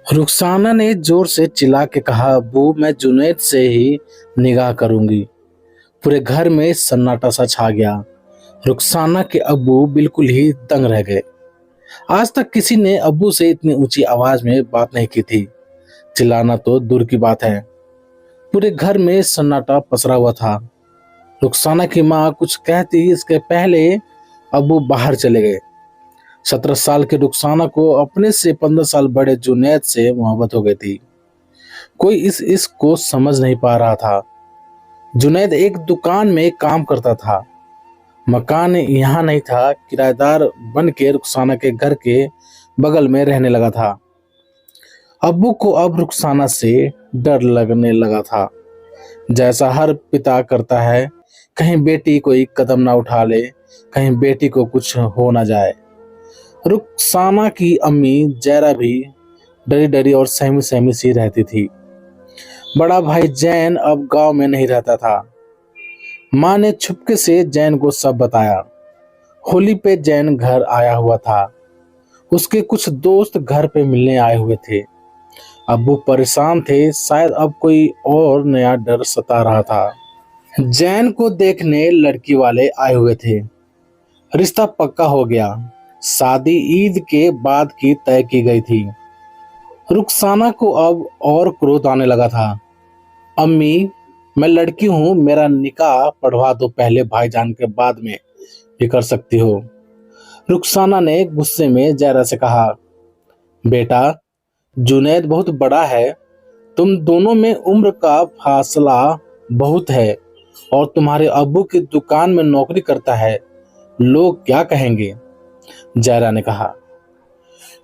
रुखसाना ने जोर से चिल्ला के कहा, अब्बू मैं जुनैद से ही निगाह करूंगी। पूरे घर में सन्नाटा सा छा गया। रुखसाना के अब्बू बिल्कुल ही दंग रह गए। आज तक किसी ने अब्बू से इतनी ऊंची आवाज में बात नहीं की थी। चिल्लाना तो दूर की बात है। पूरे घर में सन्नाटा पसरा हुआ था। रुखसाना की माँ कुछ कहती इसके पहले अब्बू बाहर चले गए। 17 साल के रुखसाना को अपने से 15 साल बड़े जुनैद से मोहब्बत हो गई थी। कोई इस इश्क को समझ नहीं पा रहा था। जुनैद एक दुकान में काम करता था। मकान यहाँ नहीं था। किराएदार बन के रुखसाना के घर के बगल में रहने लगा था। अब्बू को अब रुखसाना से डर लगने लगा था, जैसा हर पिता करता है। कहीं बेटी कोई कदम ना उठा ले, कहीं बेटी को कुछ हो ना जाए। रुखसाना की अम्मी जैरा भी डरी डरी और सहमी सहमी सी रहती थी। बड़ा भाई जैन अब गांव में नहीं रहता था। माँ ने छुपके से जैन को सब बताया। होली पे जैन घर आया हुआ था। उसके कुछ दोस्त घर पे मिलने आए हुए थे। अब्बू परेशान थे, शायद अब कोई और नया डर सता रहा था। जैन को देखने लड़की वाले आए हुए थे। रिश्ता पक्का हो गया। शादी ईद के बाद की तय की गई थी। रुखसाना को अब और क्रोध आने लगा था। अम्मी, मैं लड़की हूँ, मेरा निकाह पढ़वा दो पहले, भाईजान के बाद में भी कर सकती हो। रुखसाना ने गुस्से में जैरा से कहा, बेटा जुनैद बहुत बड़ा है, तुम दोनों में उम्र का फासला बहुत है और तुम्हारे अब्बू की दुकान में नौकरी करता है, लोग क्या कहेंगे? जैरा ने कहा।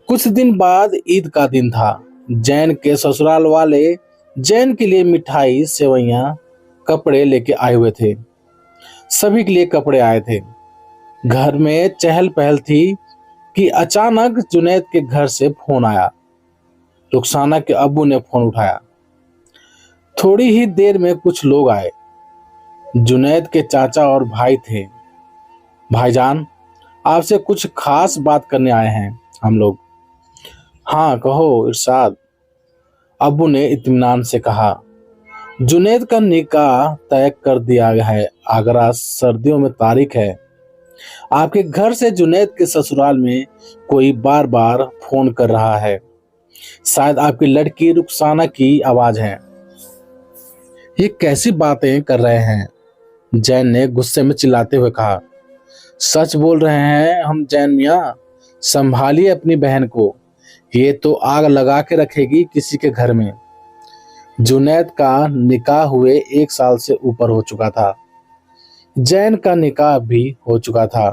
कुछ दिन बाद ईद का दिन था। जैन के ससुराल वाले जैन के लिए मिठाई, सेवइयां, कपड़े लेके आए हुए थे। सभी के लिए कपड़े आए थे। घर में चहल पहल थी कि अचानक जुनैद के घर से फोन आया। रुखसाना के अब्बू ने फोन उठाया। थोड़ी ही देर में कुछ लोग आए। जुनैद के चाचा और भाई थे। भाईजान, आपसे कुछ खास बात करने आए हैं हम लोग। हाँ कहो इरशाद, अब्बू ने इत्मीनान से कहा। जुनैद का निकाह तय कर दिया गया है। आगरा सर्दियों में तारीख है। आपके घर से जुनैद के ससुराल में कोई बार बार फोन कर रहा है। शायद आपकी लड़की रुखसाना की आवाज है। ये कैसी बातें कर रहे हैं? जैन ने गुस्से में चिल्लाते हुए कहा। सच बोल रहे हैं हम जैन मियाँ, संभालिए अपनी बहन को, ये तो आग लगा के रखेगी किसी के घर में। जुनैद का निकाह हुए 1 साल से ऊपर हो चुका था। जैन का निकाह भी हो चुका था।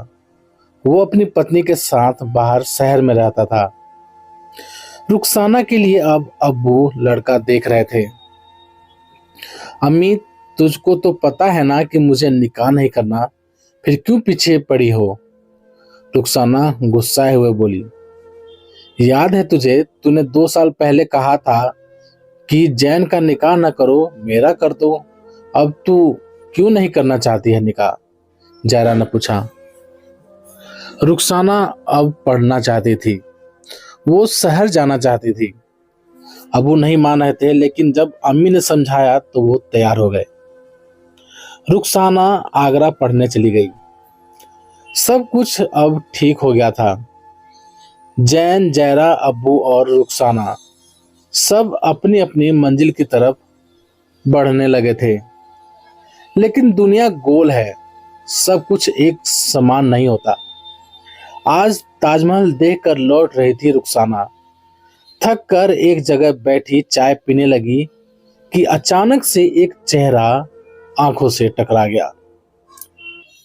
वो अपनी पत्नी के साथ बाहर शहर में रहता था। रुखसाना के लिए अब अब्बू लड़का देख रहे थे। अम्मी, तुझको तो पता है ना कि मुझे निकाह नहीं करना, फिर क्यों पीछे पड़ी हो? रुखसाना गुस्साए हुए बोली। याद है तुझे, तूने 2 साल पहले कहा था कि जैन का निकाह न करो, मेरा कर दो। अब तू क्यों नहीं करना चाहती है निकाह? जैरा ने पूछा। रुखसाना अब पढ़ना चाहती थी। वो शहर जाना चाहती थी। अबू नहीं मान रहे थे, लेकिन जब अम्मी ने समझाया तो वो तैयार हो गए। रुखसाना आगरा पढ़ने चली गई। सब कुछ अब ठीक हो गया था। जैन, जैरा, अब्बू और रुखसाना सब अपनी अपनी मंजिल की तरफ बढ़ने लगे थे। लेकिन दुनिया गोल है, सब कुछ एक समान नहीं होता। आज ताजमहल देखकर लौट रही थी रुखसाना। थक कर एक जगह बैठी चाय पीने लगी कि अचानक से एक चेहरा आंखों से टकरा गया।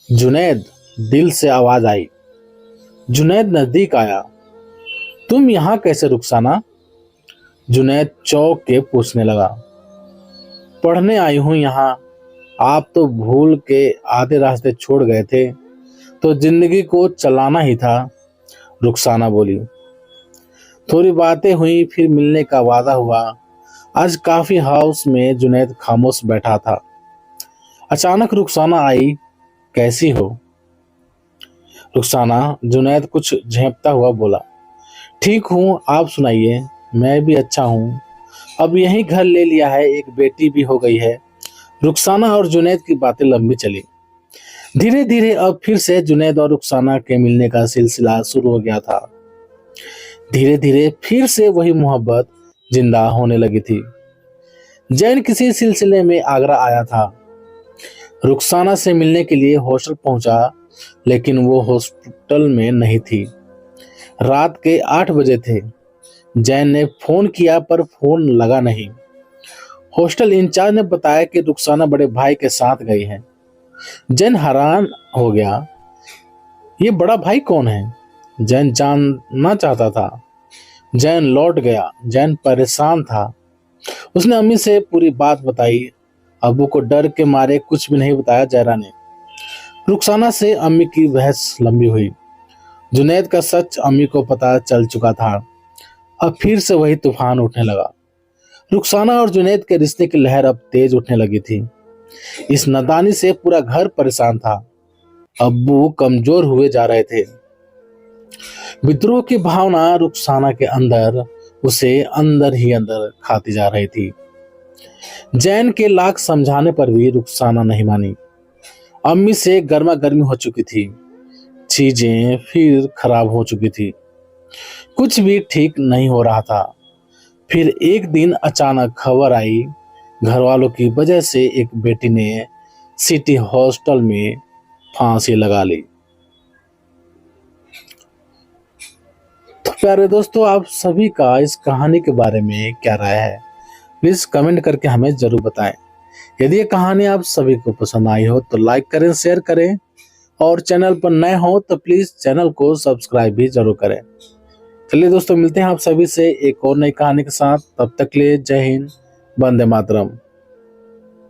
जुनैद, दिल से आवाज आई। जुनैद नजदीक आया। तुम यहाँ कैसे रुखसाना? जुनैद चौंक के पूछने लगा। पढ़ने आई हूं यहाँ। आप तो भूल के आधे रास्ते छोड़ गए थे, तो जिंदगी को चलाना ही था, रुखसाना बोली। थोड़ी बातें हुई, फिर मिलने का वादा हुआ। आज काफी हाउस में जुनैद खामोश बैठा था। अचानक रुखसाना आई। कैसी हो? रुखसाना, जुनैद कुछ झेंपता हुआ बोला। ठीक हूँ, आप सुनाइए। मैं भी अच्छा हूँ। अब यही घर ले लिया है, एक बेटी भी हो गई है। रुखसाना और जुनैद की बातें लंबी चली। धीरे धीरे अब फिर से जुनैद और रुखसाना के मिलने का सिलसिला शुरू हो गया था। धीरे धीरे फिर से वही मोहब्बत जिंदा होने लगी थी। जैन किसी सिलसिले में आगरा आया था। रुखसाना से मिलने के लिए हॉस्टल पहुंचा, लेकिन वो हॉस्पिटल में नहीं थी। रात के 8 बजे थे। जैन ने फोन किया पर फोन लगा नहीं। हॉस्टल इंचार्ज ने बताया कि रुखसाना बड़े भाई के साथ गई है। जैन हैरान हो गया, ये बड़ा भाई कौन है? जैन जानना चाहता था। जैन लौट गया। जैन परेशान था। उसने अम्मी से पूरी बात बताई। अबू को डर के मारे कुछ भी नहीं बताया जयरा ने। रुखसाना से अम्मी की बहस लंबी हुई। जुनैद का सच अम्मी को पता चल चुका था। अब फिर से वही तूफान उठने लगा। रुखसाना और जुनैद के रिश्ते की लहर अब तेज उठने लगी थी। इस नादानी से पूरा घर परेशान था। अब्बू कमजोर हुए जा रहे थे। विद्रोह की भावना रुखसाना के अंदर उसे अंदर ही अंदर खाती जा रही थी। जैन के लाख समझाने पर भी रुखसाना नहीं मानी। अम्मी से गर्मा गर्मी हो चुकी थी। चीजें फिर खराब हो चुकी थी। कुछ भी ठीक नहीं हो रहा था। फिर एक दिन अचानक खबर आई, घर वालों की वजह से एक बेटी ने सिटी हॉस्टल में फांसी लगा ली। तो प्यारे दोस्तों, आप सभी का इस कहानी के बारे में क्या राय है? प्लीज कमेंट करके हमें जरूर बताएं। यदि ये कहानी आप सभी को पसंद आई हो तो लाइक करें, शेयर करें, और चैनल पर नए हो तो प्लीज चैनल को सब्सक्राइब भी जरूर करें। चलिए दोस्तों, मिलते हैं आप सभी से एक और नई कहानी के साथ। तब तक के लिए जय हिंद, वंदे मातरम।